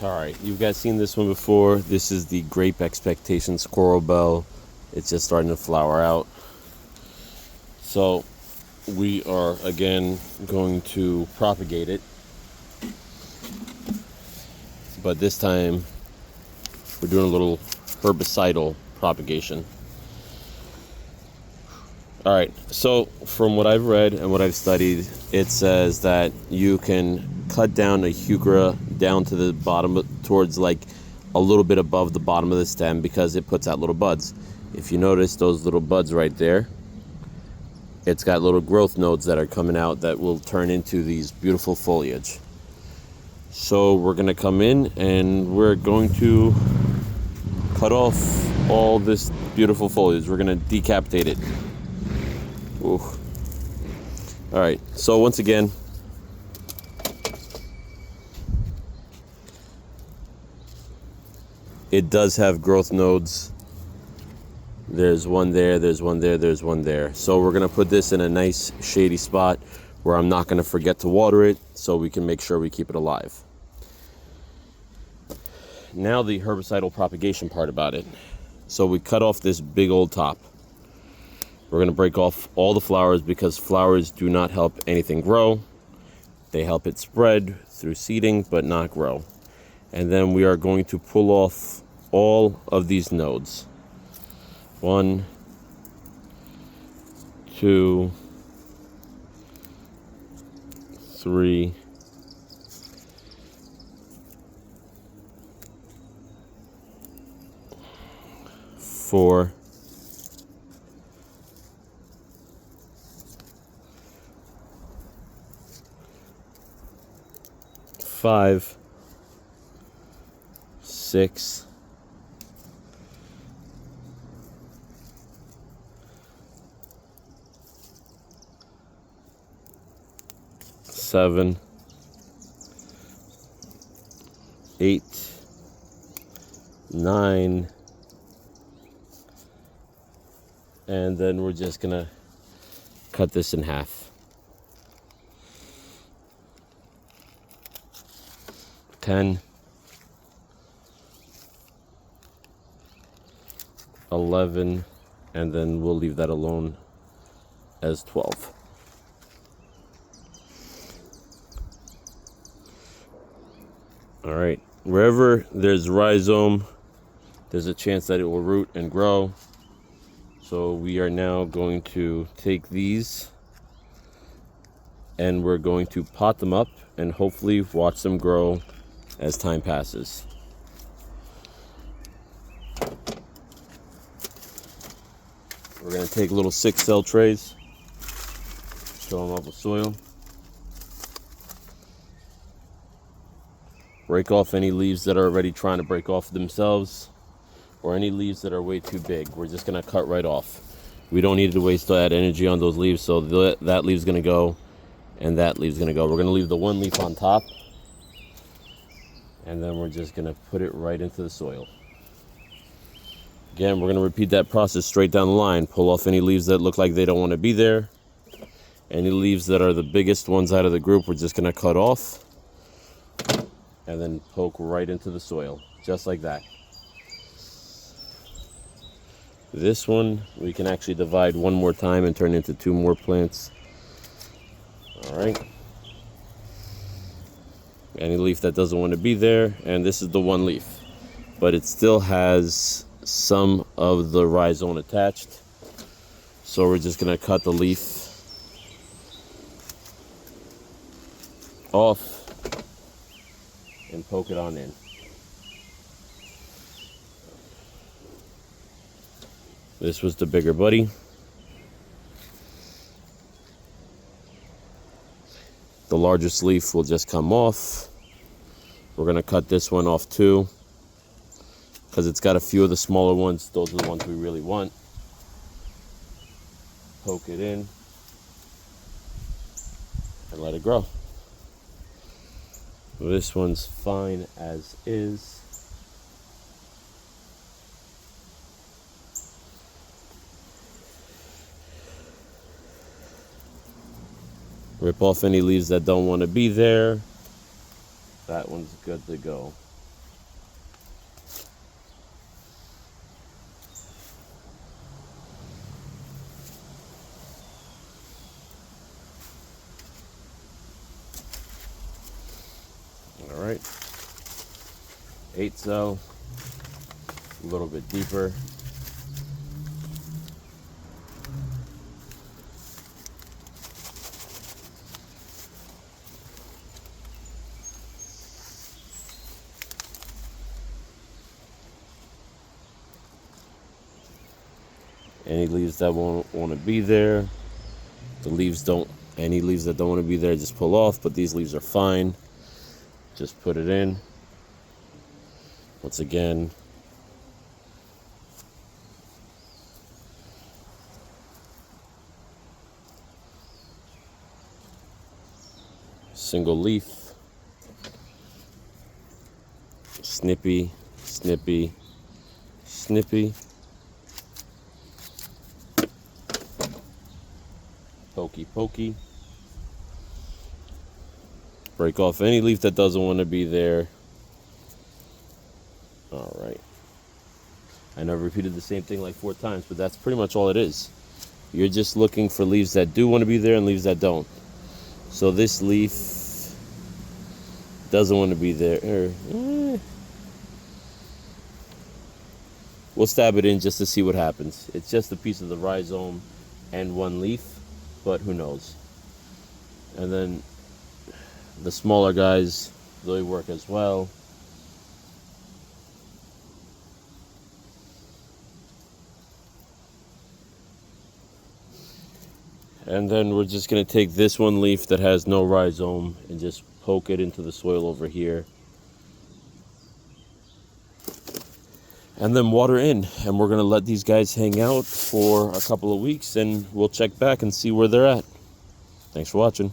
Alright, you guys seen this one before. This is the Grape Expectation Squirrel Bell. It's just starting to flower out. So we are again going to propagate it. But this time we're doing a little herbicidal propagation. Alright, so from what I've read and what I've studied, it says that you can cut down a heuchera down to the bottom, towards like a little bit above the bottom of the stem, because it puts out little buds. If you notice those little buds right there, it's got little growth nodes that are coming out that will turn into these beautiful foliage. So we're going to come in and we're going to cut off all this beautiful foliage. We're going to decapitate it. Ooh. All right, so once again, it does have growth nodes. There's one there, there's one there, there's one there. So we're gonna put this in a nice shady spot where I'm not gonna forget to water it, so we can make sure we keep it alive. Now the herbicidal propagation part about it. So we cut off this big old top. We're gonna break off all the flowers, because flowers do not help anything grow. They help it spread through seeding, but not grow. And then we are going to pull off all of these nodes. 1, 2, 3, 4, 5, 6, 7, 8, 9, and then we're just gonna cut this in half. 10, 11, and then we'll leave that alone as 12. All right, wherever there's rhizome, there's a chance that it will root and grow. So we are now going to take these and we're going to pot them up and hopefully watch them grow as time passes. We're going to take little 6-cell trays, fill them up with soil, break off any leaves that are already trying to break off themselves, or any leaves that are way too big. We're just going to cut right off. We don't need to waste that energy on those leaves, so that leaf's going to go and that leaf's going to go. We're going to leave the one leaf on top, and then we're just going to put it right into the soil. Again, we're going to repeat that process straight down the line. Pull off any leaves that look like they don't want to be there. Any leaves that are the biggest ones out of the group, we're just going to cut off and then poke right into the soil, just like that. This one, we can actually divide one more time and turn into 2 more plants. All right. Any leaf that doesn't want to be there, and this is the one leaf, but it still has some of the rhizome attached. So we're just going to cut the leaf off and poke it on in. This was the bigger buddy. The largest leaf will just come off. We're going to cut this one off too, because it's got a few of the smaller ones. Those are the ones we really want. Poke it in and let it grow. This one's fine as is. Rip off any leaves that don't want to be there. That one's good to go. All right. 8 cell, a little bit deeper. Any leaves that won't want to be there, any leaves that don't want to be there, just pull off, but these leaves are fine. Just put it in. Once again, single leaf, snippy, snippy, snippy, pokey, pokey. Break off any leaf that doesn't want to be there. All right. I know I've repeated the same thing like 4 times, but that's pretty much all it is. You're just looking for leaves that do want to be there and leaves that don't. So this leaf doesn't want to be there. We'll stab it in just to see what happens. It's just a piece of the rhizome and 1 leaf, but who knows. And then the smaller guys, they work as well. And then we're just going to take this 1 leaf that has no rhizome and just poke it into the soil over here. And then water in. And we're going to let these guys hang out for a couple of weeks, and we'll check back and see where they're at. Thanks for watching.